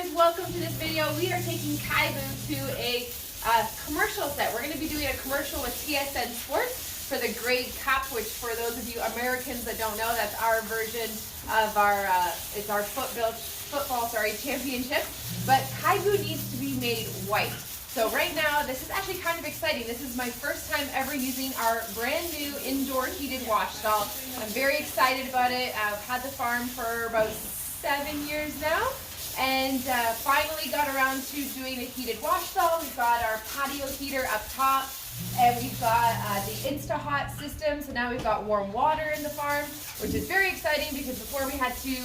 viewers, welcome to this video. We are taking Kaibou to a commercial set. We're going to be doing a commercial with TSN Sports for the Grey Cup, which for those of you Americans that don't know, that's our version of our it's our football championship. But Kaibou needs to be made white. So right now, this is actually kind of exciting. This is my first time ever using our brand new indoor heated wash stall. I'm very excited about it. I've had the farm for about 7 years now, and finally got around to doing a heated wash stall. We've got our patio heater up top, and we've got the Insta-Hot system. So now we've got warm water in the farm, which is very exciting because before we had to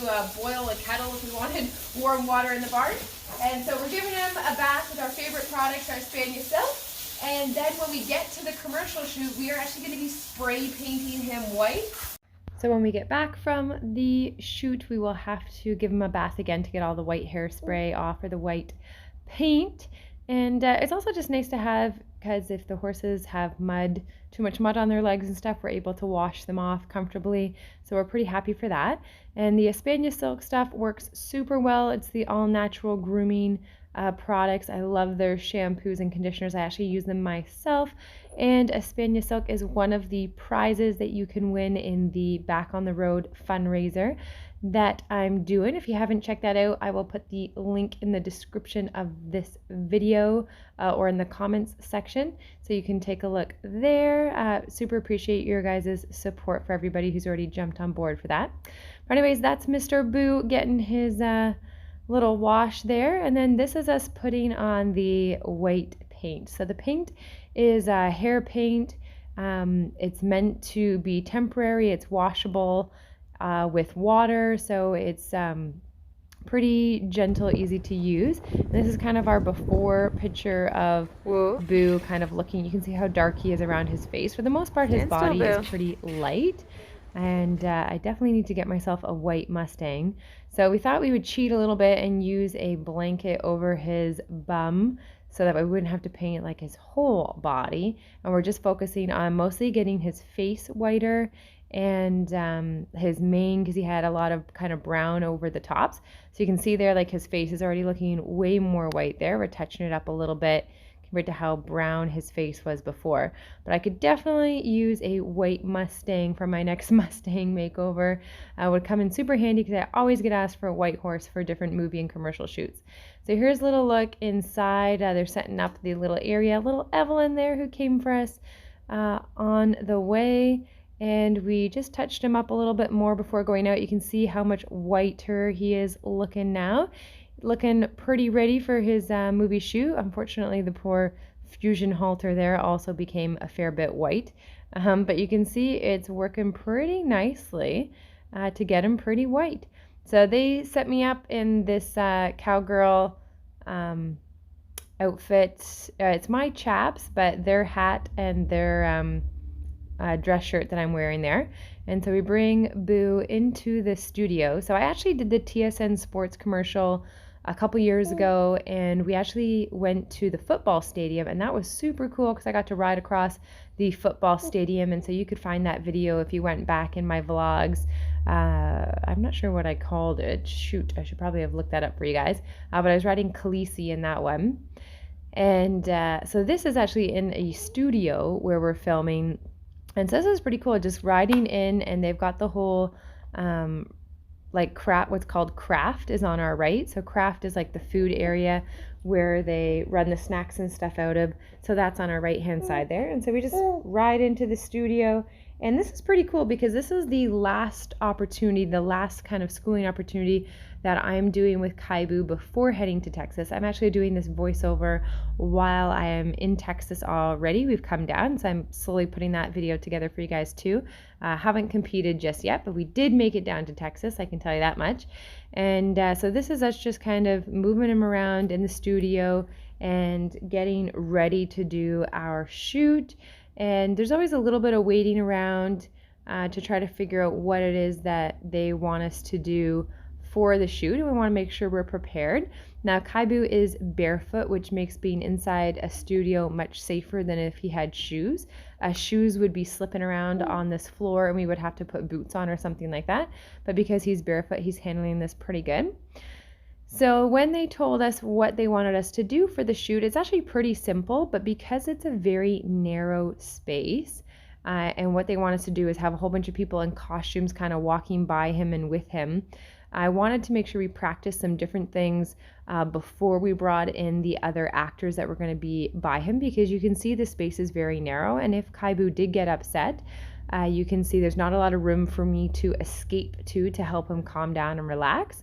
boil a kettle if we wanted warm water in the barn. And so we're giving him a bath with our favorite products, our Spanish Silk. And then when we get to the commercial shoot, we are actually going to be spray painting him white. So when we get back from the shoot, we will have to give him a bath again to get all the white hairspray off, or the white paint. And it's also just nice to have, because if the horses have mud, too much mud on their legs and stuff, we're able to wash them off comfortably. So we're pretty happy for that. And the Espana Silk stuff works super well. It's the all-natural grooming products. I love their shampoos and conditioners. I actually use them myself. And Espana Silk is one of the prizes that you can win in the Back on the Road fundraiser that I'm doing. If you haven't checked that out, I will put the link in the description of this video or in the comments section, so you can take a look there. Super appreciate your guys' support for everybody who's already jumped on board for that. But anyways, that's Mr. Boo getting his little wash there, and then this is us putting on the white paint. So the paint is hair paint. It's meant to be temporary. It's washable with water, so it's pretty gentle, easy to use. And this is kind of our before picture of Boo kind of looking. You can see how dark he is around his face. For the most part, his body is pretty light. And I definitely need to get myself a white Mustang. So we thought we would cheat a little bit and use a blanket over his bum, so that we wouldn't have to paint like his whole body. And we're just focusing on mostly getting his face whiter and his mane, because he had a lot of kind of brown over the tops. So you can see there, like, his face is already looking way more white there. We're touching it up a little bit compared to how brown his face was before. But I could definitely use a white Mustang for my next Mustang makeover. Would come in super handy because I always get asked for a white horse for different movie and commercial shoots. So here's a little look inside. They're setting up the little area. Little Evelyn there, who came for us on the way. And we just touched him up a little bit more before going out. You can see how much whiter he is looking now. Looking pretty ready for his movie shoot. Unfortunately, the poor fusion halter there also became a fair bit white. But you can see it's working pretty nicely to get him pretty white. So they set me up in this cowgirl outfit. It's my chaps, but their hat and their dress shirt that I'm wearing there. And so we bring Boo into the studio. So I actually did the TSN Sports commercial a couple years ago, and we actually went to the football stadium, and that was super cool because I got to ride across the football stadium. And so you could find that video if you went back in my vlogs. I'm not sure what I called it. Shoot, I should probably have looked that up for you guys. But I was riding Khaleesi in that one. And so this is actually in a studio where we're filming. And so this is pretty cool, just riding in, and they've got the whole what's called craft is on our right. So craft is like the food area where they run the snacks and stuff out of. So that's on our right hand side there. And so we just ride into the studio. And this is pretty cool because this is the last opportunity, the last kind of schooling opportunity that I'm doing with Kaibou before heading to Texas. I'm actually doing this voiceover while I am in Texas already. We've come down, so I'm slowly putting that video together for you guys too. Haven't competed just yet, but we did make it down to Texas, I can tell you that much. And so this is us just kind of moving him around in the studio and getting ready to do our shoot. And there's always a little bit of waiting around to try to figure out what it is that they want us to do for the shoot, and we want to make sure we're prepared. Now, Kaibou is barefoot, which makes being inside a studio much safer than if he had shoes. Shoes would be slipping around on this floor, and we would have to put boots on or something like that. But because he's barefoot, he's handling this pretty good. So when they told us what they wanted us to do for the shoot, it's actually pretty simple, but because it's a very narrow space, and what they want us to do is have a whole bunch of people in costumes kind of walking by him and with him, I wanted to make sure we practiced some different things before we brought in the other actors that were going to be by him, because you can see the space is very narrow, and if Kaibou did get upset, you can see there's not a lot of room for me to escape to help him calm down and relax.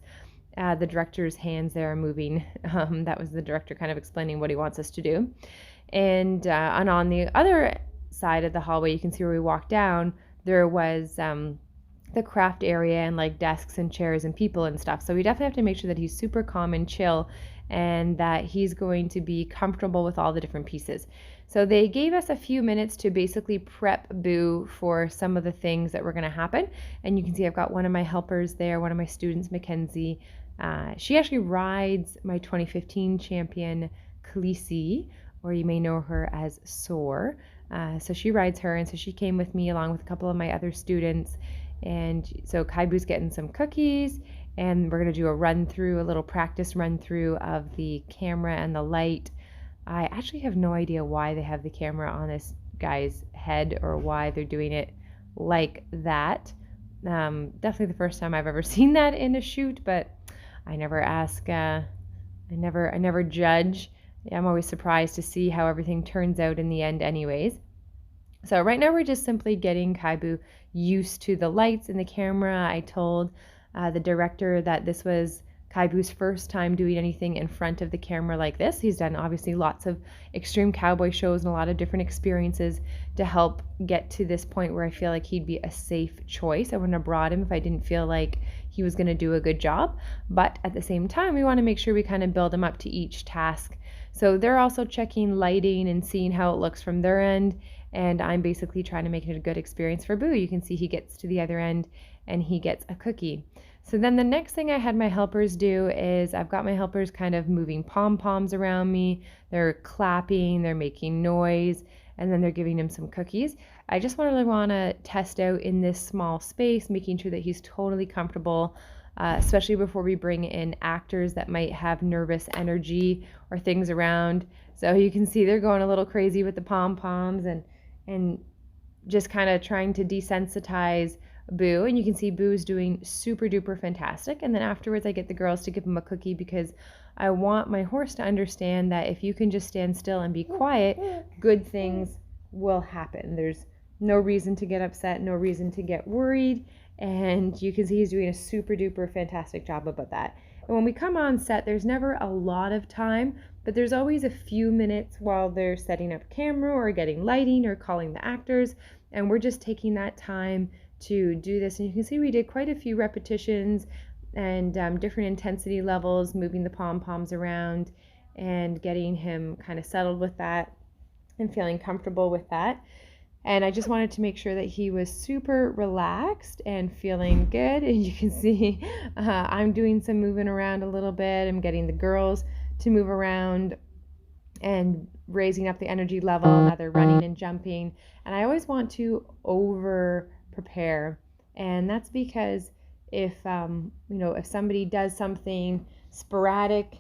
The director's hands there are moving. That was the director kind of explaining what he wants us to do. And on the other side of the hallway, you can see where we walked down, there was the craft area and like desks and chairs and people and stuff. So we definitely have to make sure that he's super calm and chill and that he's going to be comfortable with all the different pieces. So they gave us a few minutes to basically prep Boo for some of the things that were going to happen. And you can see I've got one of my helpers there, one of my students, Mackenzie. She actually rides my 2015 champion, Khaleesi, or you may know her as Soar. So she rides her, and so she came with me along with a couple of my other students. And so Kaibou's getting some cookies, and we're going to do a little practice run through of the camera and the light. I actually have no idea why they have the camera on this guy's head or why they're doing it like that. Definitely the first time I've ever seen that in a shoot, but I never ask, I never judge. I'm always surprised to see how everything turns out in the end anyways. So right now we're just simply getting Kaibou used to the lights and the camera. I told the director that this was Kaibou's first time doing anything in front of the camera like this. He's done obviously lots of extreme cowboy shows and a lot of different experiences to help get to this point where I feel like he'd be a safe choice. I wouldn't have brought him if I didn't feel like he was going to do a good job. But at the same time, we want to make sure we kind of build him up to each task. So they're also checking lighting and seeing how it looks from their end. And I'm basically trying to make it a good experience for Boo. You can see he gets to the other end and he gets a cookie. So then the next thing I had my helpers do is I've got my helpers kind of moving pom-poms around me. They're clapping, they're making noise, and then they're giving him some cookies. I just really want to test out in this small space, making sure that he's totally comfortable, especially before we bring in actors that might have nervous energy or things around. So you can see they're going a little crazy with the pom-poms and just kind of trying to desensitize Boo. And you can see Boo's doing super duper fantastic. And then afterwards I get the girls to give him a cookie because I want my horse to understand that if you can just stand still and be quiet, good things will happen. There's no reason to get upset, no reason to get worried. And you can see he's doing a super duper fantastic job about that. And when we come on set, there's never a lot of time, but there's always a few minutes while they're setting up camera or getting lighting or calling the actors. And we're just taking that time to do this. And you can see we did quite a few repetitions and different intensity levels, moving the pom-poms around and getting him kind of settled with that and feeling comfortable with that. And I just wanted to make sure that he was super relaxed and feeling good. And you can see I'm doing some moving around a little bit. I'm getting the girls to move around and raising up the energy level. Now they're running and jumping. And I always want to over prepare. And that's because if somebody does something sporadic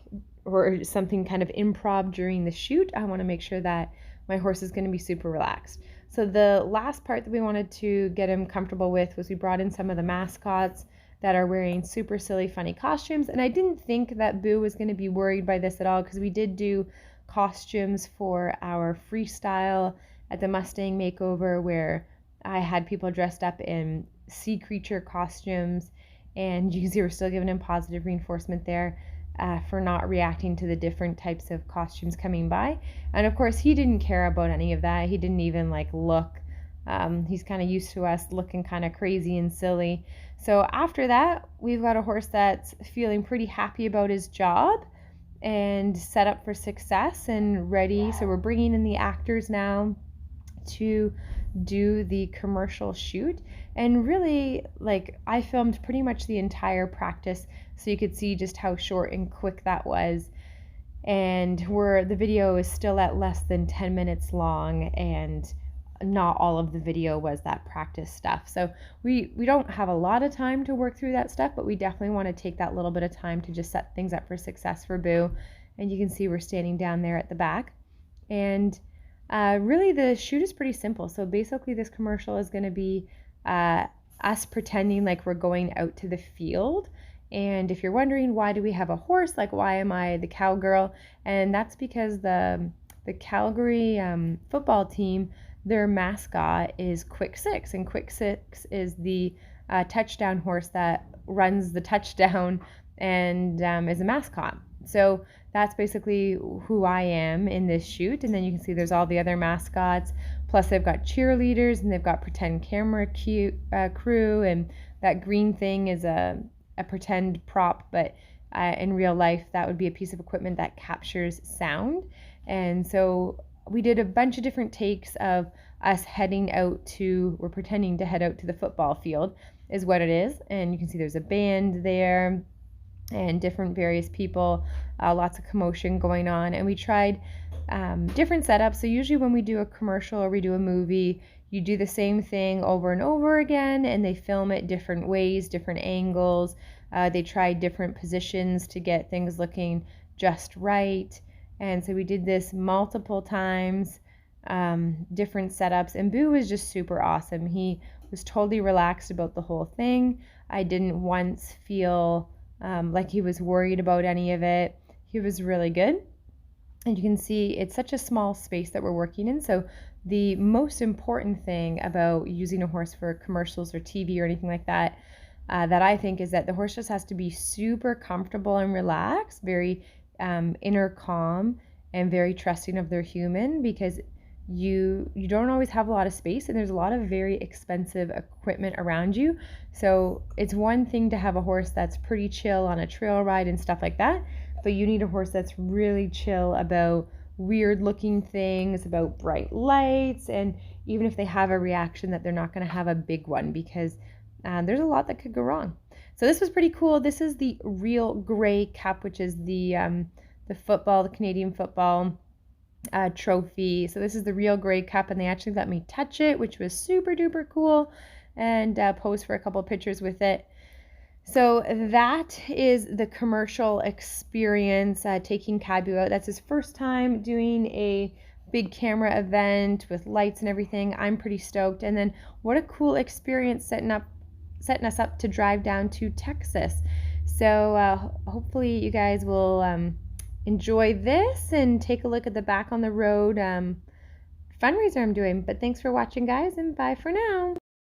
or something kind of improv during the shoot, I want to make sure that my horse is going to be super relaxed. So the last part that we wanted to get him comfortable with was we brought in some of the mascots that are wearing super silly, funny costumes. And I didn't think that Boo was going to be worried by this at all because we did do costumes for our freestyle at the Mustang makeover where I had people dressed up in sea creature costumes, and you can see we're still giving him positive reinforcement there for not reacting to the different types of costumes coming by. And of course, he didn't care about any of that. He didn't even look. He's kind of used to us looking kind of crazy and silly. So after that, we've got a horse that's feeling pretty happy about his job and set up for success and ready. So we're bringing in the actors now to do the commercial shoot. And really, I filmed pretty much the entire practice so you could see just how short and quick that was. And the video is still at less than 10 minutes long, and not all of the video was that practice stuff. So we don't have a lot of time to work through that stuff, but we definitely want to take that little bit of time to just set things up for success for Boo. And you can see we're standing down there at the back. And really the shoot is pretty simple. So basically this commercial is going to be us pretending like we're going out to the field. And if you're wondering, why do we have a horse? Like, why am I the cowgirl? And that's because the Calgary football team, their mascot is Quick Six, and Quick Six is the touchdown horse that runs the touchdown and is a mascot. So that's basically who I am in this shoot. And then you can see there's all the other mascots. Plus they've got cheerleaders and they've got pretend camera crew, and that green thing is a pretend prop, but in real life that would be a piece of equipment that captures sound. And so we did a bunch of different takes of us we're pretending to head out to the football field is what it is. And you can see there's a band there and different various people, lots of commotion going on. And we tried different setups. So usually when we do a commercial or we do a movie, you do the same thing over and over again, and they film it different ways, different angles. They try different positions to get things looking just right. And so we did this multiple times, different setups, and Boo was just super awesome. He was totally relaxed about the whole thing. I didn't once feel like he was worried about any of it. He was really good. And you can see it's such a small space that we're working in. So the most important thing about using a horse for commercials or TV or anything like that, that I think, is that the horse just has to be super comfortable and relaxed, very inner calm, and very trusting of their human, because you don't always have a lot of space, and there's a lot of very expensive equipment around you. So it's one thing to have a horse that's pretty chill on a trail ride and stuff like that, but you need a horse that's really chill about weird looking things, about bright lights, and even if they have a reaction, that they're not going to have a big one, because there's a lot that could go wrong. So this was pretty cool. This is the Real Grey Cup, which is the Canadian football trophy. So this is the Real Grey Cup, and they actually let me touch it, which was super duper cool, and pose for a couple of pictures with it. So that is the commercial experience, taking Kaibou out. That's his first time doing a big camera event with lights and everything. I'm pretty stoked. And then what a cool experience setting us up to drive down to Texas. So hopefully you guys will enjoy this and take a look at the back on the road fundraiser I'm doing. But thanks for watching, guys, and bye for now.